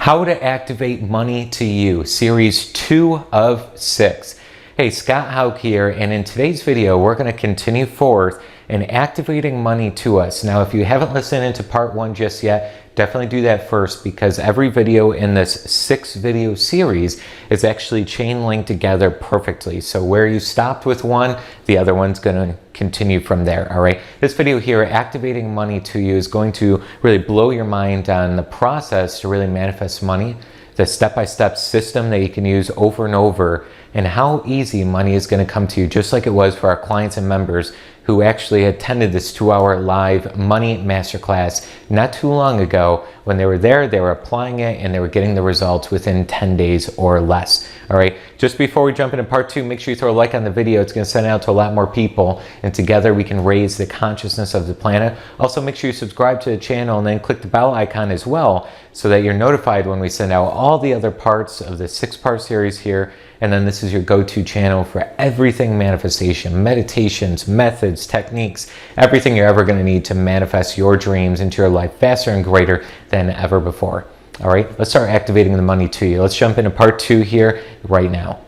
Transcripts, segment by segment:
How to Activate Money to You, Series 2 of 6. Hey, Scott Haug here, and in today's video, we're going to continue forth in activating money to us. Now, if you haven't listened into part 1 just yet, definitely do that first, because every video in this 6-video series is actually chain linked together perfectly. So where you stopped with one, the other one's going to continue from there. All right. This video here, Activating Money to You, is going to really blow your mind on the process to really manifest money, the step-by-step system that you can use over and over, and how easy money is going to come to you, just like it was for our clients and members who actually attended this 2-hour live money masterclass not too long ago. When they were there, they were applying it and they were getting the results within 10 days or less. All right, just before we jump into part 2, make sure you throw a like on the video. It's going to send it out to a lot more people, and together we can raise the consciousness of the planet. Also, make sure you subscribe to the channel and then click the bell icon as well, so that you're notified when we send out all the other parts of the 6-part series here. And then this is your go-to channel for everything manifestation, meditations, methods, techniques, everything you're ever going to need to manifest your dreams into your life faster and greater than ever before. All right, let's start activating the money to you. Let's jump into part 2 here right now.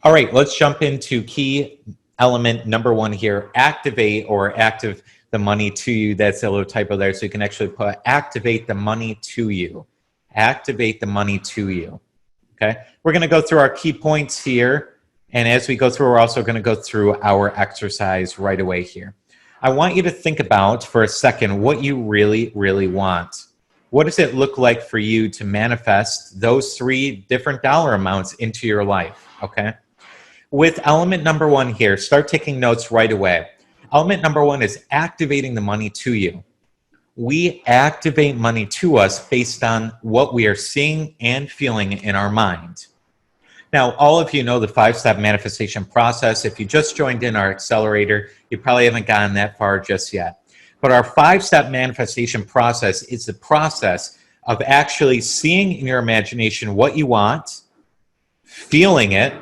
All right, let's jump into key element number 1 here. Activate or active the money to you. That's a little typo there. So you can actually put activate the money to you. Activate the money to you. Okay, we're going to go through our key points here, and as we go through, we're also going to go through our exercise right away here. I want you to think about for a second what you really want. What does it look like for you to manifest those 3 different dollar amounts into your life? Okay, with element number 1 here, start taking notes right away. Element number 1 is activating the money to you. We activate money to us based on what we are seeing and feeling in our mind. Now, all of you know the 5-step manifestation process. If you just joined in our accelerator, you probably haven't gotten that far just yet. But our 5-step manifestation process is the process of actually seeing in your imagination what you want, feeling it,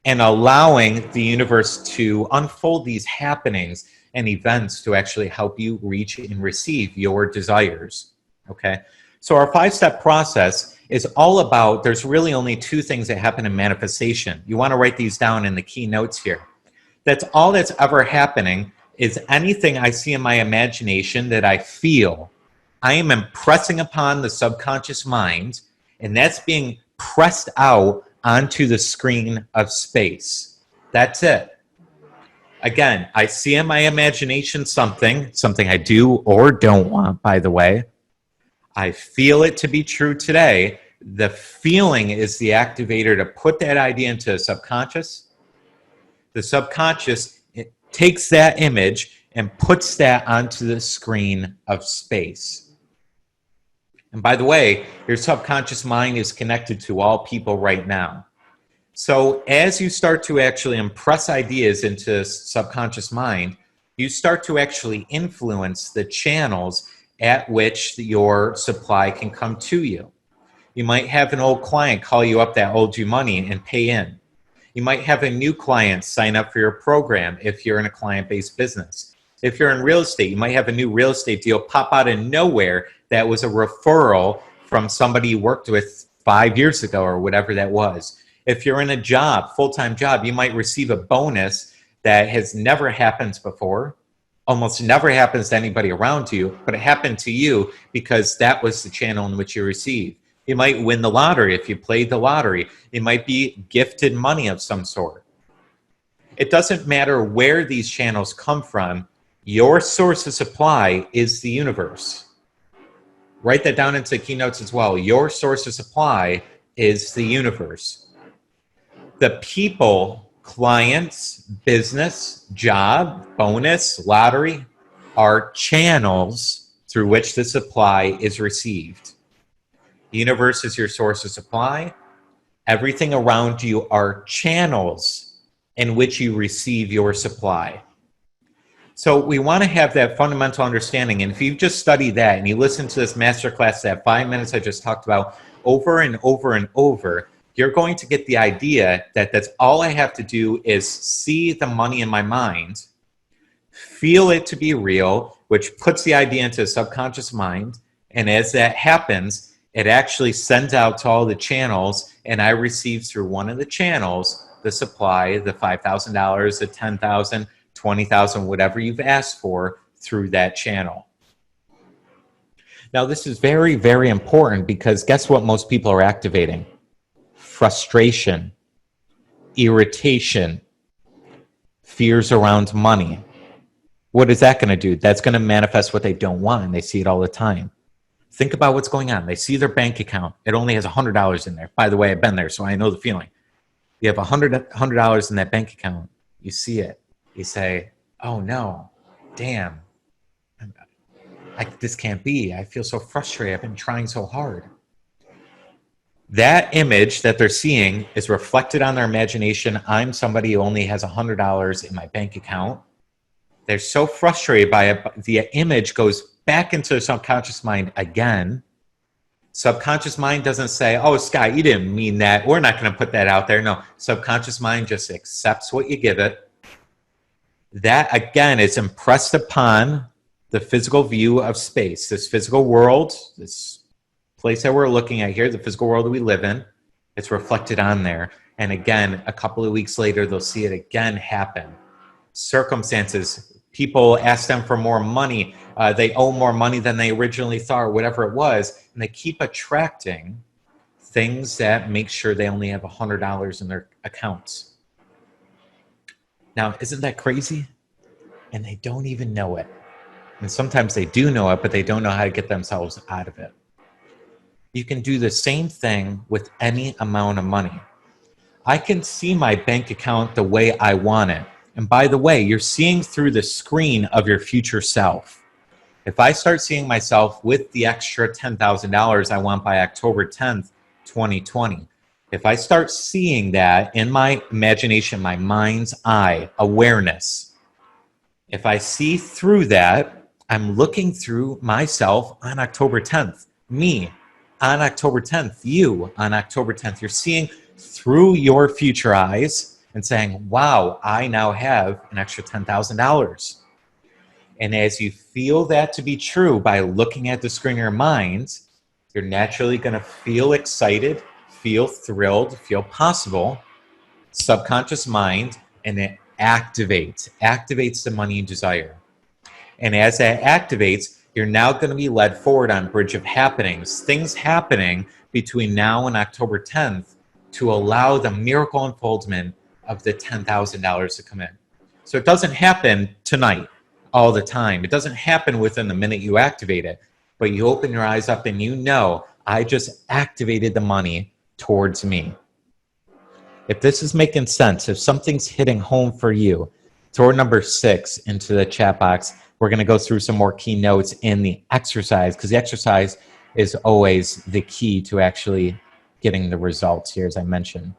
and allowing the universe to unfold these happenings and events to actually help you reach and receive your desires. Okay, so our 5-step process is all about, there's really only 2 things that happen in manifestation. You want to write these down in the key notes here. That's all that's ever happening is anything I see in my imagination that I feel, I am impressing upon the subconscious mind, and that's being pressed out onto the screen of space. That's it. Again, I see in my imagination something I do or don't want, by the way. I feel it to be true today. The feeling is the activator to put that idea into the subconscious. The subconscious, it takes that image and puts that onto the screen of space. And by the way, your subconscious mind is connected to all people right now. So as you start to actually impress ideas into subconscious mind, you start to actually influence the channels at which your supply can come to you. You might have an old client call you up that owed you money and pay in. You might have a new client sign up for your program if you're in a client-based business. If you're in real estate, you might have a new real estate deal pop out of nowhere that was a referral from somebody you worked with 5 years ago or whatever that was. If you're in a job, full-time job, you might receive a bonus that has never happened before, almost never happens to anybody around you, but it happened to you because that was the channel in which you received. You might win the lottery if you played the lottery. You might be gifted money of some sort. It doesn't matter where these channels come from. Your source of supply is the universe. Write that down into keynotes as well. Your source of supply is the universe. The people, clients, business, job, bonus, lottery, are channels through which the supply is received. The universe is your source of supply. Everything around you are channels in which you receive your supply. So we want to have that fundamental understanding. And if you just study that and you listen to this masterclass, that 5 minutes I just talked about over and over and over, you're going to get the idea that that's all I have to do is see the money in my mind, feel it to be real, which puts the idea into the subconscious mind, And as that happens, it actually sends out to all the channels, and I receive through one of the channels the supply, the $5,000, the $10,000, $20,000, whatever you've asked for through that channel. Now, this is very, very important because guess what most people are activating? Frustration, irritation, fears around money. What is that going to do? That's going to manifest what they don't want, and they see it all the time. Think about what's going on. They see their bank account. It only has $100 in there. By the way, I've been there, so I know the feeling. You have $100 in that bank account. You see it. You say, oh, no, damn. This can't be. I feel so frustrated. I've been trying so hard. That image that they're seeing is reflected on their imagination. I'm somebody who only has $100 in my bank account. They're so frustrated by it. The image goes back into the subconscious mind again. Subconscious mind doesn't say, oh, Scott, you didn't mean that. We're not going to put that out there. No, subconscious mind just accepts what you give it. That, again, is impressed upon the physical view of space. This physical world, this place that we're looking at here, the physical world that we live in, it's reflected on there. And again, a couple of weeks later, they'll see it again happen. Circumstances, people ask them for more money. They owe more money than they originally thought, or whatever it was. And they keep attracting things that make sure they only have $100 in their accounts. Now, isn't that crazy? And they don't even know it. And sometimes they do know it, but they don't know how to get themselves out of it. You can do the same thing with any amount of money. I can see my bank account the way I want it. And by the way, you're seeing through the screen of your future self. If I start seeing myself with the extra $10,000 I want by October 10th, 2020, if I start seeing that in my imagination, my mind's eye, awareness, if I see through that, I'm looking through myself on October 10th, me on October 10th, you on October 10th. You're seeing through your future eyes and saying, wow, I now have an extra $10,000. And as you feel that to be true by looking at the screen of your mind, you're naturally going to feel excited, feel thrilled, feel possible, subconscious mind, and it activates the money you desire. And as that activates, you're now going to be led forward on bridge of happenings, things happening between now and October 10th to allow the miracle unfoldment of the $10,000 to come in. So it doesn't happen tonight all the time. It doesn't happen within the minute you activate it, but you open your eyes up and you know, I just activated the money towards me. If this is making sense, if something's hitting home for you, throw number 6 into the chat box. We're going to go through some more key notes in the exercise, because the exercise is always the key to actually getting the results here, as I mentioned.